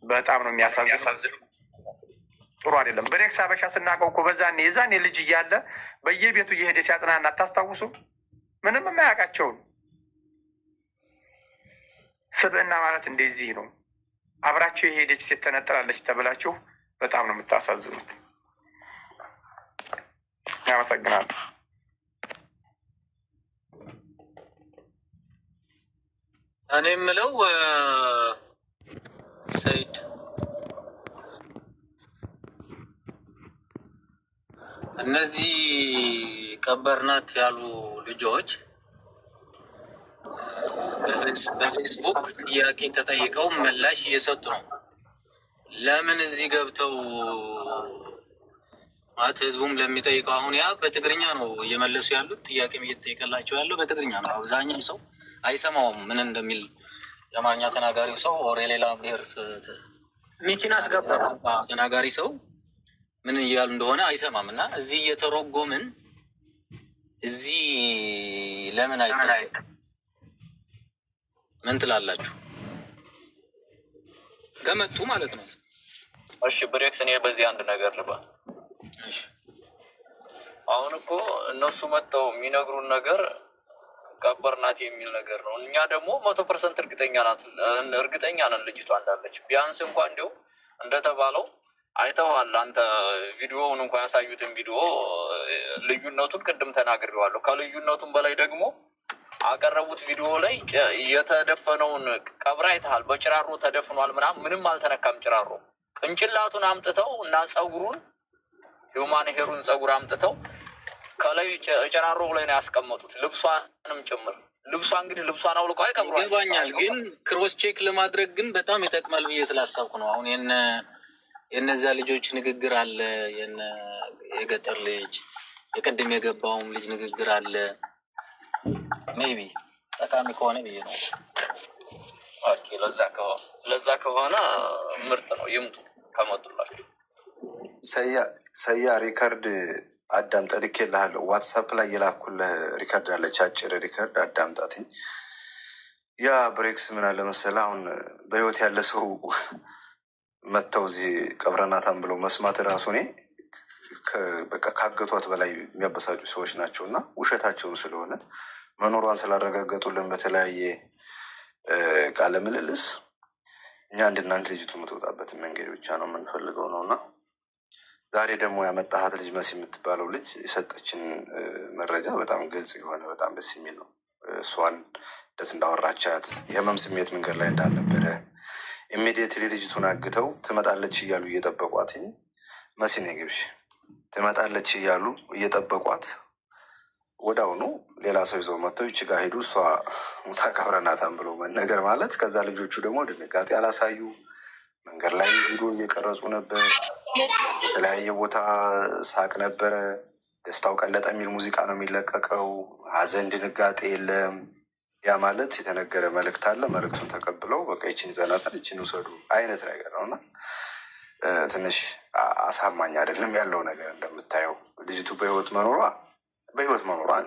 በጣም ነው የሚያሳዝነው። ጥሩ አይደለም። ብሬክስ ሀበሻ ስናውቀው እኮ የዛኔ ልጅ እያለ በየቤቱ እየሄደ ሲያጽናና አታስታውሱ? ምንም የማያውቃቸውን ስብዕና ማለት እንደዚህ ነው። አብራችሁ የሄደች ሴት ተነጥላለች ተብላችሁ በጣም ነው የምታሳዝኑት። ያመሰግናል። እኔ የምለው ሰይድ እነዚህ ቀበርናት ያሉ ልጆች በፌስቡክ ጥያቄ ተጠይቀው ምላሽ እየሰጡ ነው። ለምን እዚህ ገብተው ማለት ህዝቡም ለሚጠይቀው አሁን ያ በትግርኛ ነው እየመለሱ ያሉት። ጥያቄም እየተጠየቀላቸው ያለው በትግርኛ ነው። አብዛኛው ሰው አይሰማውም ምን እንደሚል። የአማርኛ ተናጋሪው ሰው ኦር የሌላ ብሔር ሚቲን አስገባ ተናጋሪ ሰው ምን እያሉ እንደሆነ አይሰማም። እና እዚህ እየተረጎምን እዚህ ለምን አይጠ ምን ትላላችሁ? ከመጡ ማለት ነው። እሺ ብሬክስ፣ እኔ በዚህ አንድ ነገር ልባ። አሁን እኮ እነሱ መጥተው የሚነግሩን ነገር ቀበርናት የሚል ነገር ነው። እኛ ደግሞ 100% እርግጠኛ ነን ልጅቷ እንዳለች። ቢያንስ እንኳ እንዲሁ እንደተባለው አይተዋል አንተ ቪዲዮውን እንኳ ያሳዩትን ቪዲዮ ልዩነቱን ቅድም ተናግሬዋለሁ። ከልዩነቱን በላይ ደግሞ አቀረቡት ቪዲዮ ላይ የተደፈነውን ቀብር አይተሃል። በጭራሮ ተደፍኗል ምናምን፣ ምንም አልተነካም። ጭራሮ ቅንጭላቱን አምጥተው እና ጸጉሩን ሂውማን ሄሩን ጸጉር አምጥተው ከላይ ጭራሮ ላይ ነው ያስቀመጡት፣ ልብሷንም ጭምር። ልብሷ እንግዲህ ልብሷን አውልቀው አይቀብሯት ይገባኛል። ግን ክሮስ ቼክ ለማድረግ ግን በጣም ይጠቅማል ብዬ ስላሰብኩ ነው። አሁን የነዛ ልጆች ንግግር አለ፣ የገጠር ልጅ የቀደም የገባውም ልጅ ንግግር አለ። ሜቢ ጠቃሚ ከሆነ ብዬ ነው። ኦኬ፣ ለዛ ከሆነ ምርጥ ነው። ይምጡ ከመጡላችሁ። ሰያ ሪከርድ አዳምጠህ ልኬልሃለሁ። ዋትሳፕ ላይ የላኩልህ ሪከርድ አለች፣ አጭር ሪከርድ አዳምጣትኝ። ያ ብሬክስ ምን አለ መሰለህ፣ አሁን በህይወት ያለ ሰው መጥተው እዚህ ቀብረናታን ብለው መስማት ራሱ እኔ በቃ ካገቷት በላይ የሚያበሳጩ ሰዎች ናቸው። እና ውሸታቸውን ስለሆነ መኖሯን ስላረጋገጡልን በተለያየ ቃለ ምልልስ እኛ እንድናንድ ልጅቱ የምትወጣበትን መንገድ ብቻ ነው የምንፈልገው ነው። እና ዛሬ ደግሞ ያመጣሃት ልጅ መሲ የምትባለው ልጅ የሰጠችን መረጃ በጣም ግልጽ የሆነ በጣም ደስ የሚል ነው። እሷን ደስ እንዳወራቻት የህመም ስሜት መንገድ ላይ እንዳልነበረ ኢሚዲየትሊ ልጅቱን አግተው ትመጣለች እያሉ እየጠበቋትኝ መሲኔ ግብሽ ትመጣለች እያሉ እየጠበቋት ወዳውኑ ሌላ ሰው ይዘው መጥተው ይቺ ጋ ሄዱ፣ እሷ ሙታ ቀብረናታን ብሎ መነገር ማለት። ከዛ ልጆቹ ደግሞ ድንጋጤ አላሳዩ፣ መንገድ ላይ ቪዲዮ እየቀረጹ ነበር። የተለያየ ቦታ ሳቅ ነበረ። ደስታው ቀለጠ የሚል ሙዚቃ ነው የሚለቀቀው። ሀዘን ድንጋጤ የለም። ያ ማለት የተነገረ መልእክት አለ። መልእክቱን ተቀብለው በቃ ይችን ይዘናታል፣ ይችን ውሰዱ አይነት ነገር ነው እና ትንሽ አሳማኝ አይደለም ያለው ነገር። እንደምታየው ልጅቱ በህይወት መኖሯን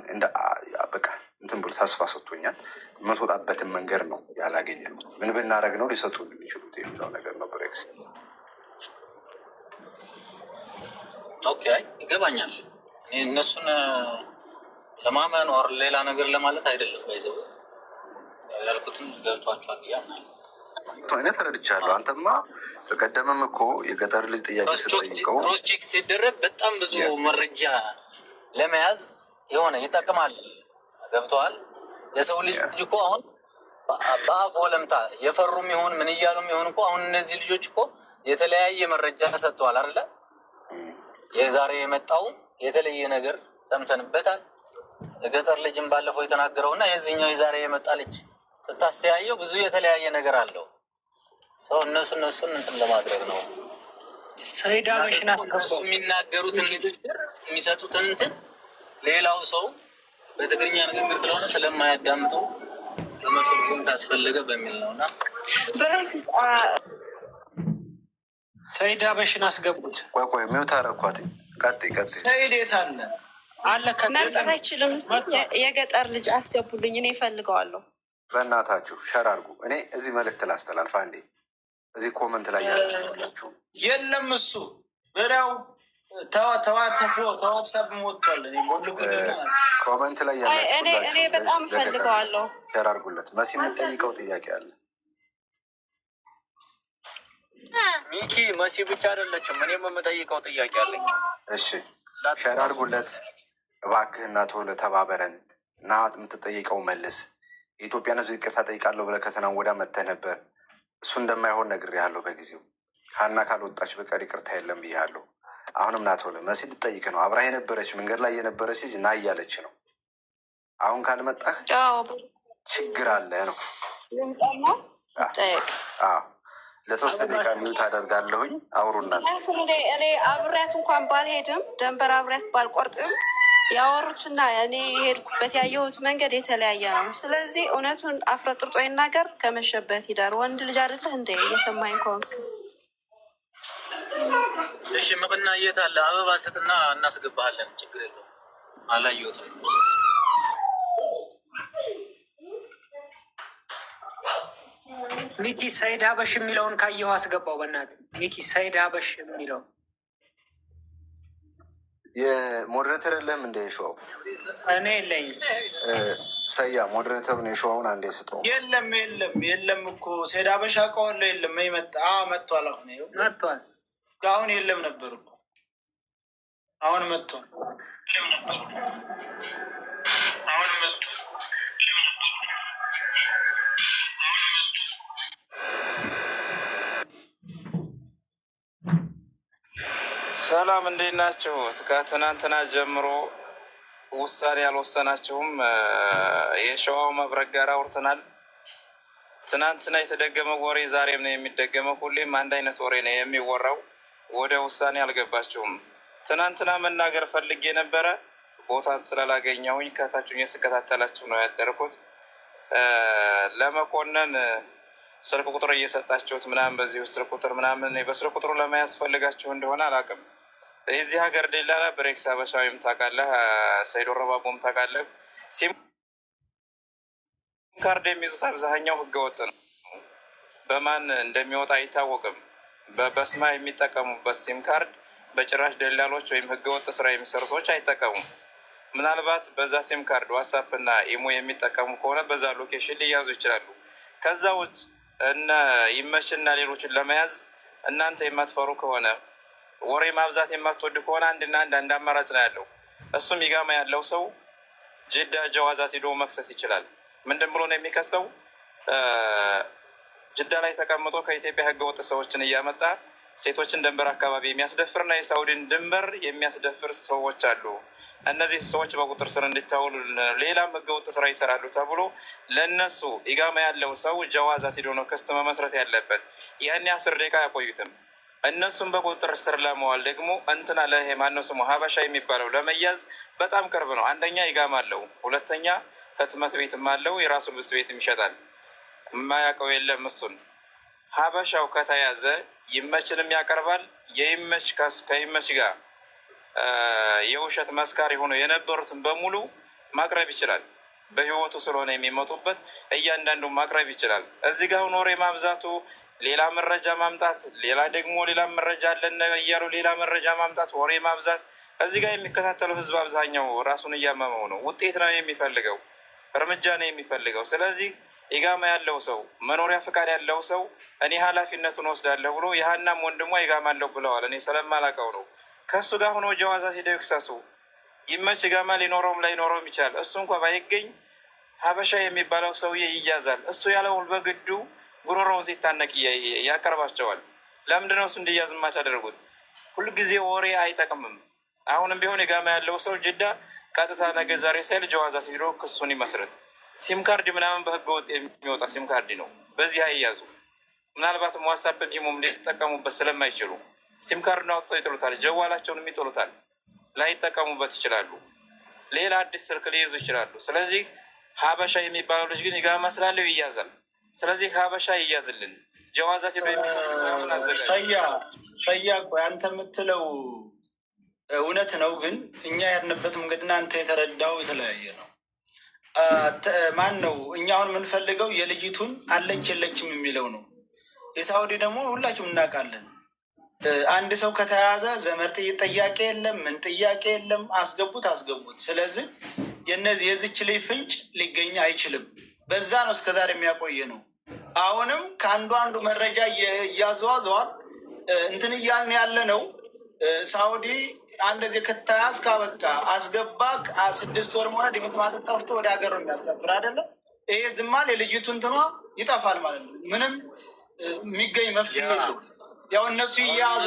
በቃ እንትን ብሎ ተስፋ ሰጥቶኛል። የምትወጣበትን መንገድ ነው ያላገኘ ነው። ምን ብናደርግ ነው ሊሰጡ የሚችሉት የሚለው ነገር ነው። ብሬክስ ኦኬ፣ ይገባኛል። እነሱን ለማመን ወር ሌላ ነገር ለማለት አይደለም። ባይዘው ያልኩትን ገብቷቸዋል ብያምናለሁ። አይነት ተረድቻለሁ። አንተማ በቀደምም እኮ የገጠር ልጅ ጥያቄ ስትጠይቀው ክሮስ ቼክ ሲደረግ በጣም ብዙ መረጃ ለመያዝ የሆነ ይጠቅማል። ገብተዋል። የሰው ልጅ እኮ አሁን በአፍ ወለምታ የፈሩም ይሁን ምን እያሉም ይሁን እኮ አሁን እነዚህ ልጆች እኮ የተለያየ መረጃ ተሰጥተዋል አይደለ? የዛሬ የመጣው የተለየ ነገር ሰምተንበታል። የገጠር ልጅም ባለፈው የተናገረውና የዚህኛው የዛሬ የመጣ ልጅ ስታስተያየው ብዙ የተለያየ ነገር አለው። ሰው እነሱን እንትን ለማድረግ ነው። ሰይዳ መሽና እነሱ የሚናገሩትን ንግግር የሚሰጡትን እንትን ሌላው ሰው በትግርኛ ንግግር ስለሆነ ስለማያዳምጠው በመተርጎም ካስፈለገ በሚል ነውና ሰይዳ መሽና አስገቡት። ቆይ ሚውት አደረኳት። ቀጥይ። ሰይድ የት አለ? መምጣት አይችልም። የገጠር ልጅ አስገቡልኝ፣ እኔ እፈልገዋለሁ። በእናታችሁ ሸር አድርጉ። እኔ እዚህ መልእክት ላስተላልፍ አንዴ። እዚህ ኮመንት ላይ ያላችሁ የለም እሱ በላው ተዋትሳብ ሞቷል። ኮመንት ላይ ያላችሁ እኔ በጣም ፈልገዋለሁ። ሸር አድርጉለት። መሲ የምጠይቀው ጥያቄ አለ። ሚኪ መሲ ብቻ አይደለችም፣ እኔም የምጠይቀው ጥያቄ አለኝ። እሺ ሸር አድርጉለት እባክህና ቶሎ ተባበረን እና የምትጠይቀው መልስ። የኢትዮጵያን ሕዝብ ይቅርታ ጠይቃለሁ ብለህ ከተናን ወዳ መተህ ነበር። እሱ እንደማይሆን ነግሬሃለሁ በጊዜው። ሀና ካልወጣች በቀር ይቅርታ የለም ብያለሁ። አሁንም ና ቶሎ መሲ ልጠይቅ ነው። አብራህ የነበረች መንገድ ላይ የነበረች ልጅ ና እያለች ነው። አሁን ካልመጣህ ችግር አለ ነው። ለተወሰነ ደቂቃ ሚዩት አደርጋለሁኝ። አውሩና እኔ አብሬያት እንኳን ባልሄድም ደንበር አብሬያት ባልቆርጥም ያወሩትና እኔ የሄድኩበት ያየሁት መንገድ የተለያየ ነው። ስለዚህ እውነቱን አፍረጥርጦ ይናገር፣ ከመሸበት ይዳር። ወንድ ልጅ አይደለህ እንደ እየሰማኝ ከሆንክ እሺ። መቅና የት አለ? አበባ ስጥና እናስገባሃለን። ችግር የለውም። አላየሁትም። ሚኪ ሰይድ ሀበሽ የሚለውን ካየሁ አስገባው። በእናትህ ሚኪ ሰይድ ሀበሽ የሚለው የሞዴሬተር የለም እንደ ሸዋው እኔ የለኝም። ሰያ ሞዴሬተሩን የሸዋውን አንዴ ስጠው። የለም እኮ ሰይድ ሀበሽ አውቀዋለሁ። የለም መጥቷል። መጥቷል። አሁን የለም ነበር እኮ አሁን መጥቷል። ሰላም እንዴት ናችሁ? ከትናንትና ጀምሮ ውሳኔ ያልወሰናችሁም የሸዋው መብረቅ ጋር አውርተናል። ትናንትና የተደገመው ወሬ ዛሬም ነው የሚደገመው። ሁሌም አንድ አይነት ወሬ ነው የሚወራው። ወደ ውሳኔ አልገባችሁም። ትናንትና መናገር ፈልጌ ነበረ፣ ቦታ ስላላገኘሁኝ ከታችሁኝ ስከታተላችሁ ነው ያደርኩት። ለመኮነን ስልክ ቁጥር እየሰጣችሁት ምናምን በዚህ ስልክ ቁጥር ምናምን በስልክ ቁጥሩ ለመያዝ ፈልጋችሁ እንደሆነ አላውቅም። የዚህ ሀገር ደላላ ብሬክስ ሀበሻዊም ታውቃለህ፣ ሰይዶ ረባቦም ታውቃለህ። ሲም ካርድ የሚይዙት አብዛኛው ህገወጥ ነው። በማን እንደሚወጣ አይታወቅም። በበስማ የሚጠቀሙበት ሲም ካርድ በጭራሽ ደላሎች ወይም ህገወጥ ስራ የሚሰሩ ሰዎች አይጠቀሙም። ምናልባት በዛ ሲም ካርድ ዋትሳፕ እና ኢሞ የሚጠቀሙ ከሆነ በዛ ሎኬሽን ሊያዙ ይችላሉ። ከዛ ውጭ እነ ይመችና ሌሎችን ለመያዝ እናንተ የማትፈሩ ከሆነ ወሬ ማብዛት የማትወድ ከሆነ አንድና አንድ አማራጭ ነው ያለው። እሱም ይጋማ ያለው ሰው ጅዳ ጀዋዛት ሂዶ መክሰስ ይችላል። ምንድን ብሎ ነው የሚከሰው? ጅዳ ላይ ተቀምጦ ከኢትዮጵያ ህገወጥ ሰዎችን እያመጣ ሴቶችን ድንበር አካባቢ የሚያስደፍርና የሳውዲን ድንበር የሚያስደፍር ሰዎች አሉ። እነዚህ ሰዎች በቁጥር ስር እንዲታውሉ ሌላም ህገወጥ ስራ ይሰራሉ ተብሎ ለእነሱ ኢጋማ ያለው ሰው ጀዋዛት ሂዶ ነው ክስ መመስረት ያለበት። ያን 10 ደቂቃ አያቆዩትም። እነሱም በቁጥር ስር ለመዋል ደግሞ እንትና ለይሄ ማነው ስሙ ሀበሻ የሚባለው ለመያዝ በጣም ቅርብ ነው። አንደኛ ኢጋማ አለው፣ ሁለተኛ ህትመት ቤትም አለው፣ የራሱ ልብስ ቤትም ይሸጣል። የማያውቀው የለም። እሱን ሀበሻው ከተያዘ ይመችንም ያቀርባል። የይመች ከይመች ጋር የውሸት መስካሪ ሆነው የነበሩትን በሙሉ ማቅረብ ይችላል። በህይወቱ ስለሆነ የሚመጡበት እያንዳንዱ ማቅረብ ይችላል። እዚህ ጋር ኖሬ ማብዛቱ፣ ሌላ መረጃ ማምጣት፣ ሌላ ደግሞ ሌላ መረጃ አለን እያሉ ሌላ መረጃ ማምጣት፣ ወሬ ማብዛት። እዚህ ጋር የሚከታተለው ህዝብ አብዛኛው ራሱን እያመመው ነው። ውጤት ነው የሚፈልገው፣ እርምጃ ነው የሚፈልገው። ስለዚህ ኢጋማ ያለው ሰው መኖሪያ ፍቃድ ያለው ሰው እኔ ኃላፊነቱን ወስዳለሁ ብሎ የሀናም ወንድሟ ኢጋማ አለው ብለዋል። እኔ ስለማላውቀው ነው። ከእሱ ጋር ሆኖ ጀዋዛት ሄደው ይክሰሱ። ይመች ኢጋማ ሊኖረውም ላይኖረውም ይችላል። እሱ እንኳ ባይገኝ ሀበሻ የሚባለው ሰውዬ ይያዛል። እሱ ያለውን በግዱ ጉሮሮውን ሲታነቅ ያቀርባቸዋል። ለምንድነው እሱ እንዲያዝ የማታደርጉት? ሁልጊዜ ወሬ አይጠቅምም። አሁንም ቢሆን ኢጋማ ያለው ሰው ጅዳ ቀጥታ ነገ ዛሬ ሳይል ጀዋዛት ሄዶ ክሱን ይመስረት። ሲም ካርድ ምናምን በህገ ወጥ የሚወጣ ሲም ካርድ ነው። በዚህ አይያዙ። ምናልባትም ዋትሳፕን ኢሞም ሊጠቀሙበት ስለማይችሉ ሲም ካርድ አውጥተው ይጥሉታል። ጀዋላቸውንም ይጥሉታል። ላይጠቀሙበት ይችላሉ። ሌላ አዲስ ስልክ ሊይዙ ይችላሉ። ስለዚህ ሀበሻ የሚባለው ልጅ ግን ኢጋማ ስላለው ይያዛል። ስለዚህ ሀበሻ ይያዝልን። ጀዋዛት የሚሆን ሰያ አንተ የምትለው እውነት ነው። ግን እኛ ያድንበት መንገድና አንተ የተረዳው የተለያየ ነው። ማን ነው? እኛ አሁን የምንፈልገው የልጅቱን አለች የለችም የሚለው ነው። የሳውዲ ደግሞ ሁላችሁም እናውቃለን። አንድ ሰው ከተያዘ ዘመድ ጥያቄ የለም፣ ምን ጥያቄ የለም፣ አስገቡት አስገቡት። ስለዚህ የዚች ልጅ ፍንጭ ሊገኝ አይችልም። በዛ ነው እስከዛሬ የሚያቆየ ነው። አሁንም ከአንዱ አንዱ መረጃ እያዘዋዘዋል እንትን እያልን ያለ ነው። ሳውዲ አንድ ጊዜ ከተያዝ ካበቃ አስገባ 6 ወር ሆነ ድምጥ ማለት ጠፍቶ ወደ ሀገር ነው የሚያሳፍር አይደለም። ይሄ ዝማል የልጅቱ እንትኗ ይጠፋል ማለት ነው። ምንም የሚገኝ መፍትሄ የለው። ያው እነሱ እያያዙ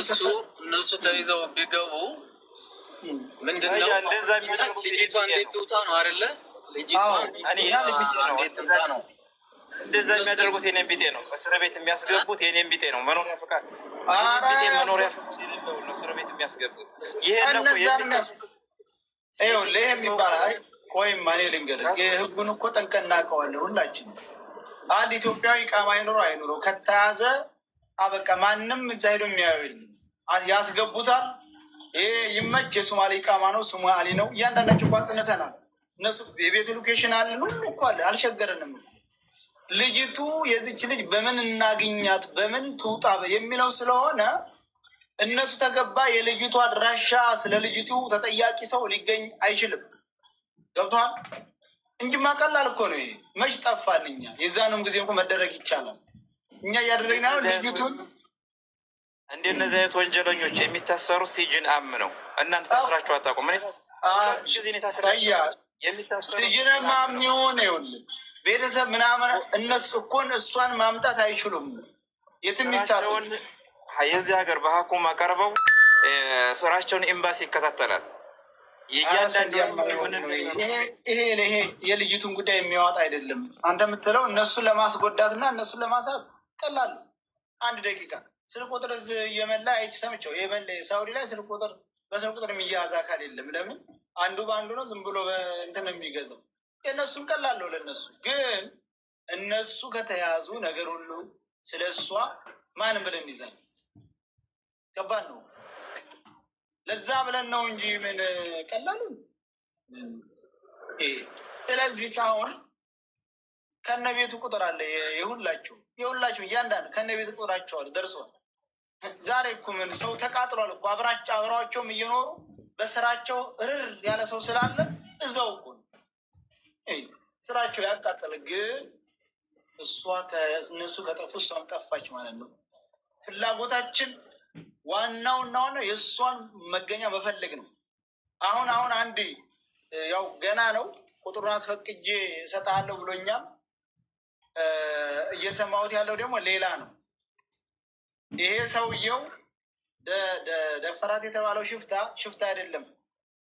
እነሱ ተይዘው ቢገቡ ምንድነው ልጅቷ እንዴት ትውጣ ነው አይደለ? ልጅቷ እንዴት ትውጣ ነው? እንደዛ የሚያደርጉት የኔን ቢጤ ነው። እስር ቤት የሚያስገቡት የኔን ቢጤ ነው። መኖሪያ ፈቃድ ቢጤ መኖሪያ ነው እስር ቤት የሚያስገቡት። ይሄ ነው ይሄም ይባላል። ወይም ማኔ ልንገርህ፣ ህጉን እኮ ጠንቀን እናውቀዋለን ሁላችን። አንድ ኢትዮጵያዊ ቃማ አይኑሮ አይኑሮ ከተያዘ አበቃ ማንም እዛ ሄዶ የሚያየው የለም። ያስገቡታል። ይሄ ይመች የሶማሌ ቃማ ነው፣ ሶማሌ ነው። እያንዳንዳቸው ቋጽነተናል። እነሱ የቤት ሎኬሽን አለን፣ ሁሉ እኮ አለ። አልቸገረንም። ልጅቱ የዚች ልጅ በምን እናግኛት በምን ትውጣ የሚለው ስለሆነ እነሱ ተገባ የልጅቱ አድራሻ ስለ ልጅቱ ተጠያቂ ሰው ሊገኝ አይችልም። ገብቶሃል? እንጂማ ቀላል እኮ ነው ይሄ። መች ጠፋን እኛ? የዛንም ጊዜ እኮ መደረግ ይቻላል። እኛ እያደረግን ነው ልጅቱን። እንደነዚህ አይነት ወንጀለኞች የሚታሰሩት ሲጅን አም ነው። እናንተ ታስራችሁ አታውቁም። ሲጅን ማም የሆነ ይኸውልህ ቤተሰብ ምናምን እነሱ እኮን እሷን ማምጣት አይችሉም። የትም ይታሰሩ። የዚህ ሀገር በሀኩማ ቀርበው ስራቸውን ኤምባሲ ይከታተላል። ይሄ የልጅቱን ጉዳይ የሚያወጣ አይደለም። አንተ የምትለው እነሱን ለማስጎዳት እና እነሱን ለማሳዝ ቀላል። 1 ደቂቃ ስልክ ቁጥር የመን ላይ አይቼ ሰምቼው የመን ላይ ሳውዲ ላይ ስልክ ቁጥር በስልክ ቁጥር የሚያያዝ አካል የለም። ለምን አንዱ በአንዱ ነው ዝም ብሎ እንትን የሚገዛው። የእነሱን ቀላል ነው ለእነሱ። ግን እነሱ ከተያዙ ነገር ሁሉ ስለ እሷ ማንም ብለን እንይዛለን። ከባድ ነው። ለዛ ብለን ነው እንጂ ምን ቀላሉ። ስለዚህ ካሁን ከነቤቱ ቁጥር አለ የሁላችሁ እያንዳንዱ ከነቤቱ ቁጥራቸው አለ ደርሷል። ዛሬ እኮ ምን ሰው ተቃጥሏል እኮ አብረዋቸውም እየኖሩ በስራቸው እርር ያለ ሰው ስላለ እዛው እኮ ስራቸው ያቃጠለ። ግን እሷ ከእነሱ ከጠፉ እሷም ጠፋች ማለት ነው። ፍላጎታችን ዋናውና ዋናው የእሷን መገኛ መፈለግ ነው። አሁን አንድ ያው ገና ነው ቁጥሩን አስፈቅጄ እሰጥሃለሁ ብሎኛል። እየሰማሁት ያለው ደግሞ ሌላ ነው። ይሄ ሰውየው ደፈራት የተባለው ሽፍታ አይደለም፣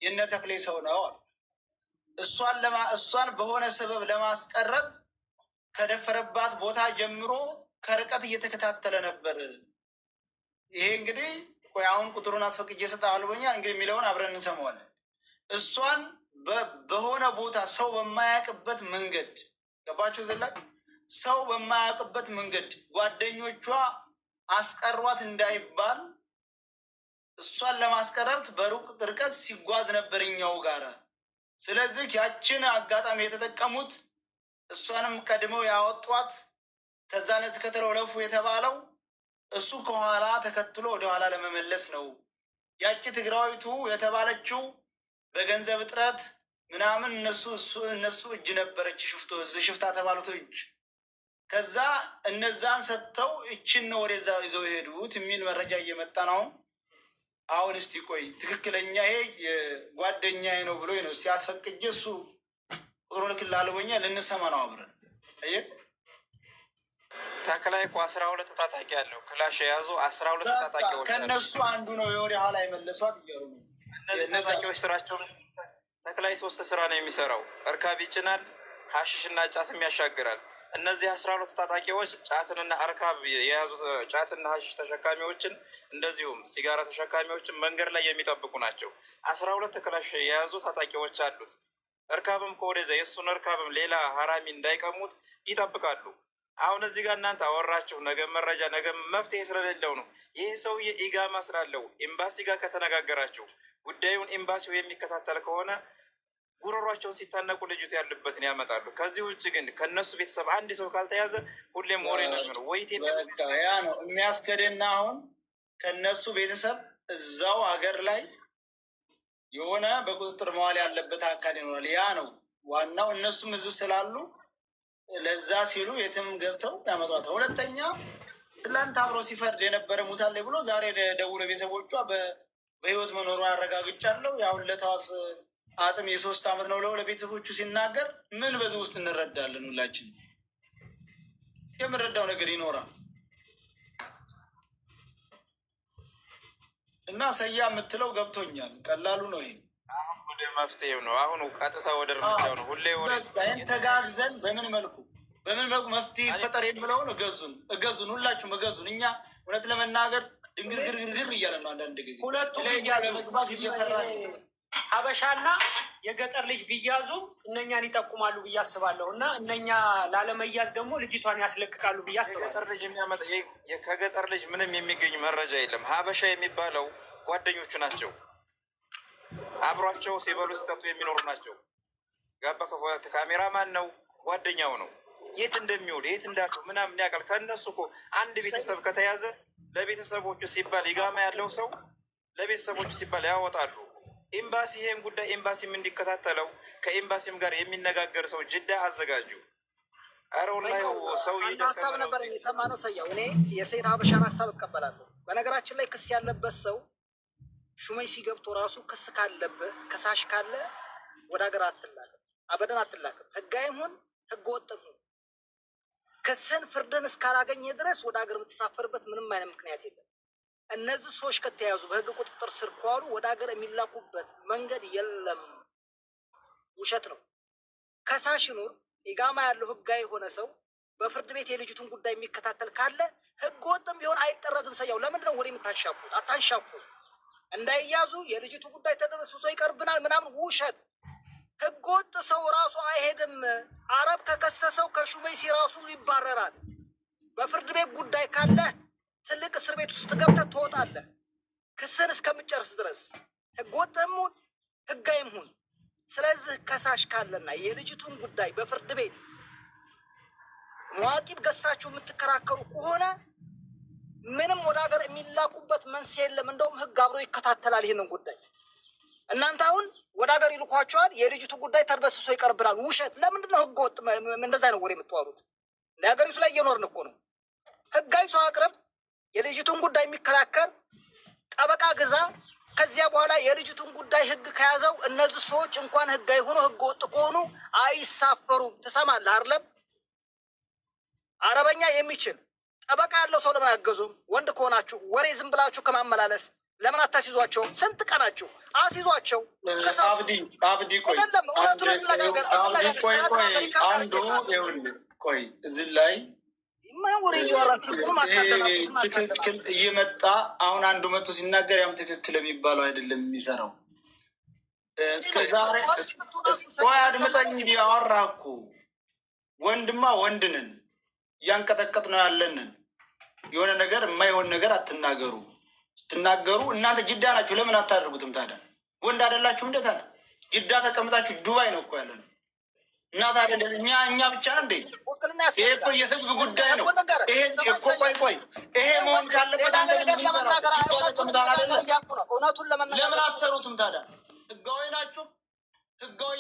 የነ ተክሌ ሰው ነው። እሷን በሆነ ሰበብ ለማስቀረት ከደፈረባት ቦታ ጀምሮ ከርቀት እየተከታተለ ነበር። ይሄ እንግዲህ ቆይ አሁን ቁጥሩን አስፈቅጄ እሰጥሃለሁ ብሎኛል። እንግዲህ የሚለውን አብረን እንሰማዋለን። እሷን በሆነ ቦታ ሰው በማያውቅበት መንገድ ገባችሁ? ዘላቅ ሰው በማያውቅበት መንገድ ጓደኞቿ አስቀሯት እንዳይባል እሷን ለማስቀረት በሩቅ ርቀት ሲጓዝ ነበር እኛው ጋር። ስለዚህ ያችን አጋጣሚ የተጠቀሙት እሷንም ቀድመው ያወጧት ከዛ ነጽ ከተለውለፉ የተባለው እሱ ከኋላ ተከትሎ ወደኋላ ለመመለስ ነው። ያቺ ትግራዊቱ የተባለችው በገንዘብ እጥረት ምናምን እነሱ እጅ ነበረች፣ ሽፍታ ተባሉት እጅ። ከዛ እነዛን ሰጥተው እችን ነው ወደዛ ይዘው የሄዱት የሚል መረጃ እየመጣ ነው። አሁን እስቲ ቆይ ትክክለኛ ይሄ ጓደኛዬ ነው ብሎ ነው ሲያስፈቅጄ እሱ ቁጥሩ ልክልሃለሁ ብሎኛል። ልንሰማ ነው አብረን። አየህ ተክላይ እኮ 12 ታጣቂ ያለው ክላሽ የያዙ 12 ታጣቂዎች ከእነሱ አንዱ ነው ወደ ኋላ የመለሷት እያሉ ነው። እነዚህ ታጣቂዎች ስራቸውን ተክላይ 3 ስራ ነው የሚሰራው። እርካብ ይጭናል፣ ሀሽሽና ጫትም ያሻግራል። እነዚህ 12 ታጣቂዎች ጫትንና እርካብ የያዙ ጫትና ሀሽሽ ተሸካሚዎችን እንደዚሁም ሲጋራ ተሸካሚዎችን መንገድ ላይ የሚጠብቁ ናቸው። 12 ክላሽ የያዙ ታጣቂዎች አሉት። እርካብም ከወደዛ የእሱን እርካብም ሌላ ሀራሚ እንዳይቀሙት ይጠብቃሉ። አሁን እዚህ ጋር እናንተ አወራችሁ፣ ነገ መረጃ ነገ መፍትሄ ስለሌለው ነው። ይህ ሰውዬ ኢጋማ ስላለው ኤምባሲ ጋር ከተነጋገራችሁ ጉዳዩን ኤምባሲው የሚከታተል ከሆነ ጉሮሯቸውን ሲታነቁ ልጅቱ ያሉበትን ያመጣሉ። ከዚህ ውጭ ግን ከነሱ ቤተሰብ አንድ ሰው ካልተያዘ ሁሌም ወሬ ነው የሚሆነው። ወይ ያ ነው የሚያስከደና አሁን ከነሱ ቤተሰብ እዛው ሀገር ላይ የሆነ በቁጥጥር መዋል ያለበት አካል ይኖራል። ያ ነው ዋናው። እነሱም እዚህ ስላሉ ለዛ ሲሉ የትም ገብተው ያመጧታል። ሁለተኛ ትላንት አብሮ ሲፈርድ የነበረ ሙታል ብሎ ዛሬ ደውሎ ቤተሰቦቿ በህይወት መኖሩ አረጋግጫለሁ። ያሁን ለታዋስ አጽም የ3 ዓመት ነው ብለው ለቤተሰቦቹ ሲናገር ምን በዚህ ውስጥ እንረዳለን? ሁላችን የምንረዳው ነገር ይኖራል። እና ሰያ የምትለው ገብቶኛል። ቀላሉ ነው። ይሄ አሁን ወደ መፍትሄው ነው። አሁን ቀጥታ ወደ እርምጃው ነው። ሁሌ ተጋግዘን በምን መልኩ መፍትሄ ይፈጠር የምለውን እገዙን፣ ሁላችሁም እገዙን። እኛ እውነት ለመናገር ድንግርግርግር እያለ ነው። አንዳንድ ጊዜ ሁለቱም ለመግባት እየፈራ ሀበሻና የገጠር ልጅ ቢያዙ እነኛን ይጠቁማሉ ብዬ አስባለሁ። እና እነኛ ላለመያዝ ደግሞ ልጅቷን ያስለቅቃሉ ብዬ አስባለሁ። ከገጠር ልጅ ምንም የሚገኝ መረጃ የለም። ሀበሻ የሚባለው ጓደኞቹ ናቸው። አብሯቸው ሲበሉ ሲጠጡ የሚኖሩ ናቸው። ጋባ ካሜራማን ነው፣ ጓደኛው ነው። የት እንደሚውል የት እንዳሉ ምናምን ያውቃል። ከእነሱ እኮ አንድ ቤተሰብ ከተያዘ ለቤተሰቦቹ ሲባል ይጋማ ያለው ሰው ለቤተሰቦቹ ሲባል ያወጣሉ። ኤምባሲ ይሄን ጉዳይ ኤምባሲም እንዲከታተለው ከኤምባሲም ጋር የሚነጋገር ሰው ጅዳ አዘጋጁ። አረው ላይ ሰው ሀሳብ ነበር የሰማነው። ሰያው እኔ የሰይድ ሀበሻን ሀሳብ እቀበላለሁ። በነገራችን ላይ ክስ ያለበት ሰው ሹመይ ሲገብቶ ራሱ ክስ ካለብህ ከሳሽ ካለ ወደ ሀገር አትላክም፣ አበደን አትላክም። ህጋዊም ሁን ህገ ወጥም ሁን ክስን ፍርድን እስካላገኘ ድረስ ወደ ሀገር የምትሳፈርበት ምንም አይነት ምክንያት የለም። እነዚህ ሰዎች ከተያዙ በህግ ቁጥጥር ስር ከዋሉ ወደ ሀገር የሚላኩበት መንገድ የለም። ውሸት ነው። ከሳሽ ይኑር ኢጋማ ያለው ህጋዊ የሆነ ሰው በፍርድ ቤት የልጅቱን ጉዳይ የሚከታተል ካለ ህገ ወጥም ቢሆን አይጠረዝም። ሰያው ለምንድን ነው ወሬ የምታንሻፉት? አታንሻፉ። እንዳይያዙ የልጅቱ ጉዳይ ተደበስብሶ ይቀርብናል ምናምን ውሸት። ህገ ወጥ ሰው ራሱ አይሄድም። አረብ ከከሰሰው ከሹመይሲ ራሱ ይባረራል። በፍርድ ቤት ጉዳይ ካለ ትልቅ እስር ቤት ውስጥ ገብተህ ትወጣለህ ክስን እስከምጨርስ ድረስ ህገወጥም ሁን ህጋዊም ሁን። ስለዚህ ከሳሽ ካለና የልጅቱን ጉዳይ በፍርድ ቤት መዋቂብ ገዝታችሁ የምትከራከሩ ከሆነ ምንም ወደ ሀገር የሚላኩበት መንስኤ የለም። እንደውም ህግ አብሮ ይከታተላል ይህንን ጉዳይ። እናንተ አሁን ወደ ሀገር ይልኳቸዋል፣ የልጅቱ ጉዳይ ተርበስብሶ ይቀርብናል። ውሸት። ለምንድን ነው ህገወጥ እንደዛ ነው ወሬ የምትዋሩት? ለሀገሪቱ ላይ እየኖርን እኮ ነው። ህጋዊ ሰው አቅርብ፣ የልጅቱን ጉዳይ የሚከራከር ጠበቃ ግዛ። ከዚያ በኋላ የልጅቱን ጉዳይ ህግ ከያዘው እነዚህ ሰዎች እንኳን ህጋዊ ሆኖ ህገ ወጥ ከሆኑ አይሳፈሩም። ትሰማለህ አይደለም? አረበኛ የሚችል ጠበቃ ያለው ሰው ለምን አገዙም? ወንድ ከሆናችሁ ወሬ ዝም ብላችሁ ከማመላለስ ለምን አታስይዟቸው? ስንት ቀናችሁ አስይዟቸው። አብዲ ቆይ እዚህ ላይ ትክክል እየመጣ አሁን አንዱ መቶ ሲናገር ያም ትክክል የሚባለው አይደለም የሚሰራው። እስከዛሬ አድምጠኝ ያወራ እኮ ወንድማ ወንድንን እያንቀጠቀጥ ነው ያለንን። የሆነ ነገር የማይሆን ነገር አትናገሩ። ስትናገሩ እናንተ ጅዳ ናችሁ፣ ለምን አታደርጉትም ታዲያ? ወንድ አይደላችሁ? እንዴት አለ ጅዳ ተቀምጣችሁ ዱባይ ነው እኮ ያለ ነው። እና ታዲያ እኛ ብቻ እንዴ? ይሄ እኮ የህዝብ ጉዳይ ነው። ይሄ እኮ ቆይ ይሄ መሆን ካለበት አንተ ለምን አትሰሩትም ታዲያ? ህጋዊ ናችሁ። ህጋዊ